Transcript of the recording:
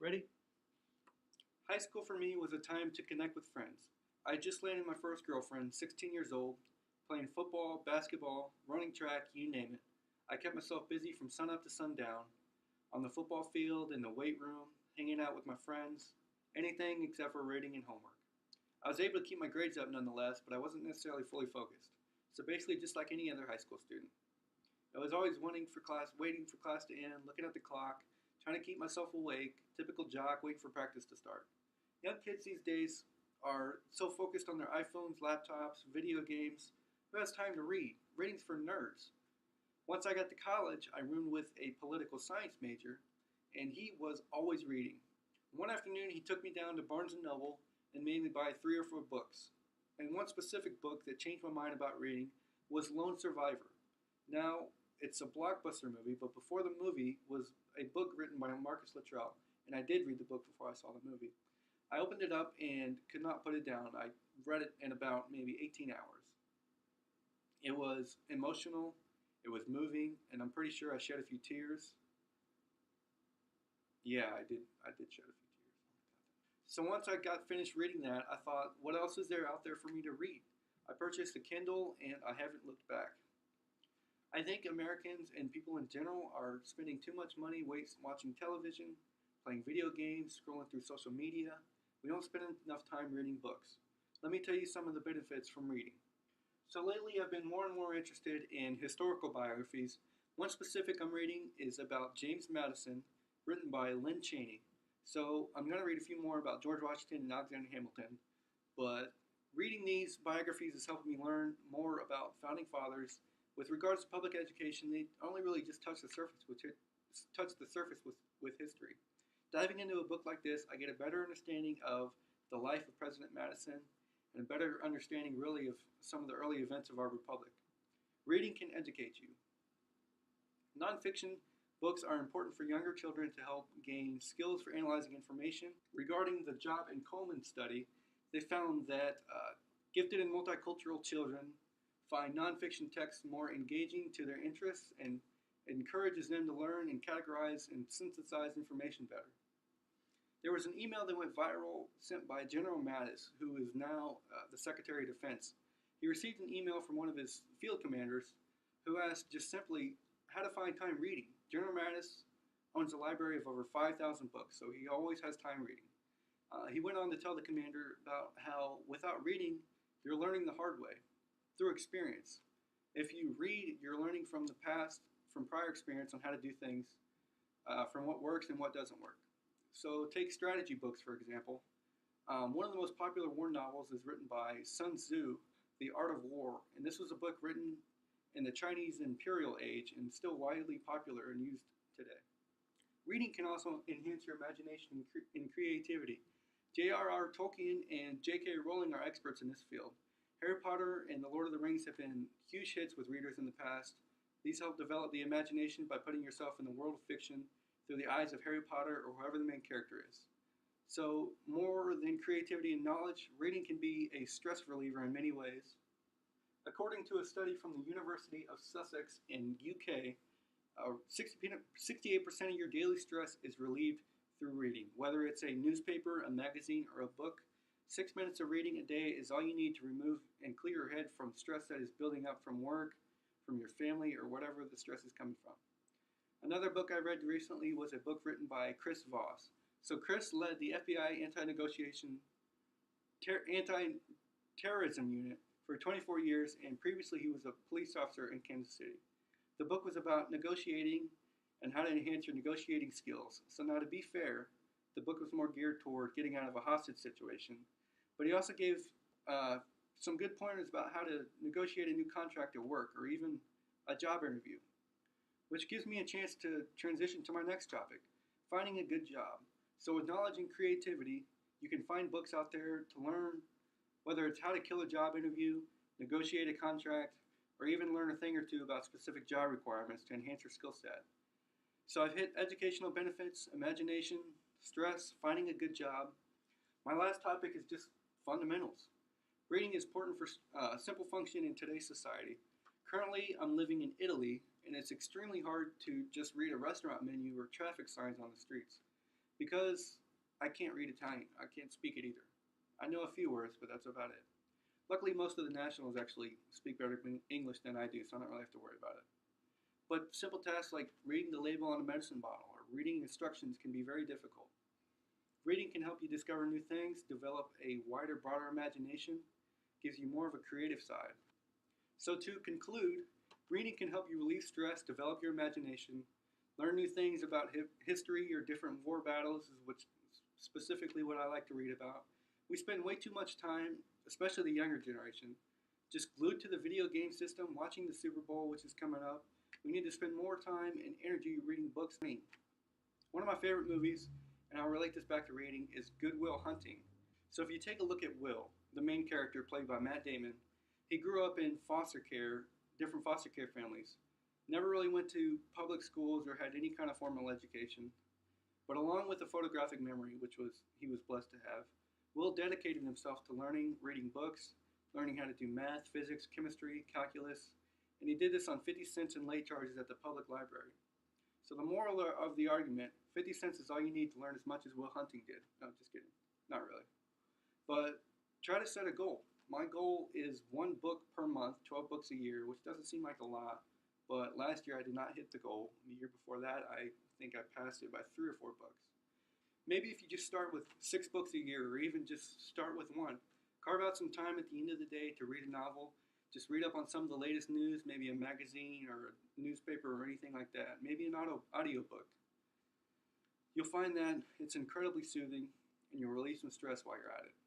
Ready? High school for me was a time to connect with friends. I just landed my first girlfriend, 16 years old, playing football, basketball, running track, you name it. I kept myself busy from sunup to sundown, on the football field, in the weight room, hanging out with my friends, anything except for reading and homework. I was able to keep my grades up nonetheless, but I wasn't necessarily fully focused. So basically, just like any other high school student. I was always waiting for class to end, looking at the clock, trying to keep myself awake, typical jock waiting for practice to start. Young kids these days are so focused on their iPhones, laptops, video games. Who has time to read? Reading's for nerds. Once I got to college, I roomed with a political science major, and he was always reading. One afternoon, he took me down to Barnes& and Noble and made me buy 3 or 4 books. And one specific book that changed my mind about reading was Lone Survivor. Now, it's a blockbuster movie, but before the movie was a book written by Marcus Luttrell, and I did read the book before I saw the movie. I opened it up and could not put it down. I read it in about maybe 18 hours. It was emotional, it was moving, and I'm pretty sure I shed a few tears. Yeah, I did. I did shed a few tears. So once I got finished reading that, I thought, what else is there out there for me to read? I purchased a Kindle, and I haven't looked back. I think Americans and people in general are spending too much money watching television, playing video games, scrolling through social media. We don't spend enough time reading books. Let me tell you some of the benefits from reading. So lately I've been more and more interested in historical biographies. One specific I'm reading is about James Madison, written by Lynn Cheney. So I'm going to read a few more about George Washington and Alexander Hamilton, but reading these biographies has helped me learn more about founding fathers. With regards to public education, they only really just touch the surface with history. Diving into a book like this, I get a better understanding of the life of President Madison and a better understanding, really, of some of the early events of our republic. Reading can educate you. Nonfiction books are important for younger children to help gain skills for analyzing information. Regarding the Job and Coleman study, they found that gifted and multicultural children find nonfiction texts more engaging to their interests and encourages them to learn and categorize and synthesize information better. There was an email that went viral sent by General Mattis, who is now the Secretary of Defense. He received an email from one of his field commanders who asked just simply how to find time reading. General Mattis owns a library of over 5,000 books, so he always has time reading. He went on to tell the commander about how without reading, you're learning the hard way, through experience. If you read, you're learning from the past, from prior experience on how to do things, from what works and what doesn't work. So take strategy books, for example. One of the most popular war novels is written by Sun Tzu, The Art of War, and this was a book written in the Chinese imperial age and still widely popular and used today. Reading can also enhance your imagination and creativity. J.R.R. Tolkien and J.K. Rowling are experts in this field. Harry Potter and The Lord of the Rings have been huge hits with readers in the past. These help develop the imagination by putting yourself in the world of fiction through the eyes of Harry Potter or whoever the main character is. So, more than creativity and knowledge, reading can be a stress reliever in many ways. According to a study from the University of Sussex in UK, 68% of your daily stress is relieved through reading. Whether it's a newspaper, a magazine, or a book, 6 minutes of reading a day is all you need to remove and clear your head from stress that is building up from work, from your family, or whatever the stress is coming from. Another book I read recently was a book written by Chris Voss. So Chris led the FBI anti-terrorism unit for 24 years, and previously he was a police officer in Kansas City. The book was about negotiating and how to enhance your negotiating skills. So now, to be fair, the book was more geared toward getting out of a hostage situation, but he also gave some good pointers about how to negotiate a new contract at work or even a job interview, which gives me a chance to transition to my next topic, finding a good job. So with knowledge and creativity, you can find books out there to learn, whether it's how to kill a job interview, negotiate a contract, or even learn a thing or two about specific job requirements to enhance your skill set. So I've hit educational benefits, imagination, stress, finding a good job. My last topic is just fundamentals. Reading is important for simple function in today's society. Currently, I'm living in Italy, and it's extremely hard to just read a restaurant menu or traffic signs on the streets. Because I can't read Italian. I can't speak it either. I know a few words, but that's about it. Luckily, most of the nationals actually speak better English than I do, so I don't really have to worry about it. But simple tasks like reading the label on a medicine bottle or reading instructions can be very difficult. Reading can help you discover new things, develop a wider, broader imagination, gives you more of a creative side. So, to conclude, reading can help you relieve stress, develop your imagination, learn new things about history or different war battles, is which specifically what I like to read about. We spend way too much time, especially the younger generation, just glued to the video game system, watching the Super Bowl, which is coming up. We need to spend more time and energy reading books. One of my favorite movies, and I'll relate this back to reading, is Good Will Hunting. So if you take a look at Will, the main character played by Matt Damon, he grew up in foster care, different foster care families. Never really went to public schools or had any kind of formal education. But along with the photographic memory, which he was blessed to have, Will dedicated himself to learning, reading books, learning how to do math, physics, chemistry, calculus, and he did this on 50 cents in late charges at the public library. So the moral of the argument, 50 cents is all you need to learn as much as Will Hunting did. No, just kidding. Not really. But try to set a goal. My goal is one book per month, 12 books a year, which doesn't seem like a lot, but last year I did not hit the goal. The year before that, I think I passed it by 3 or 4 books. Maybe if you just start with 6 books a year, or even just start with one. Carve out some time at the end of the day to read a novel. Just read up on some of the latest news, maybe a magazine or a newspaper or anything like that. Maybe an audio book. You'll find that it's incredibly soothing and you'll relieve some stress while you're at it.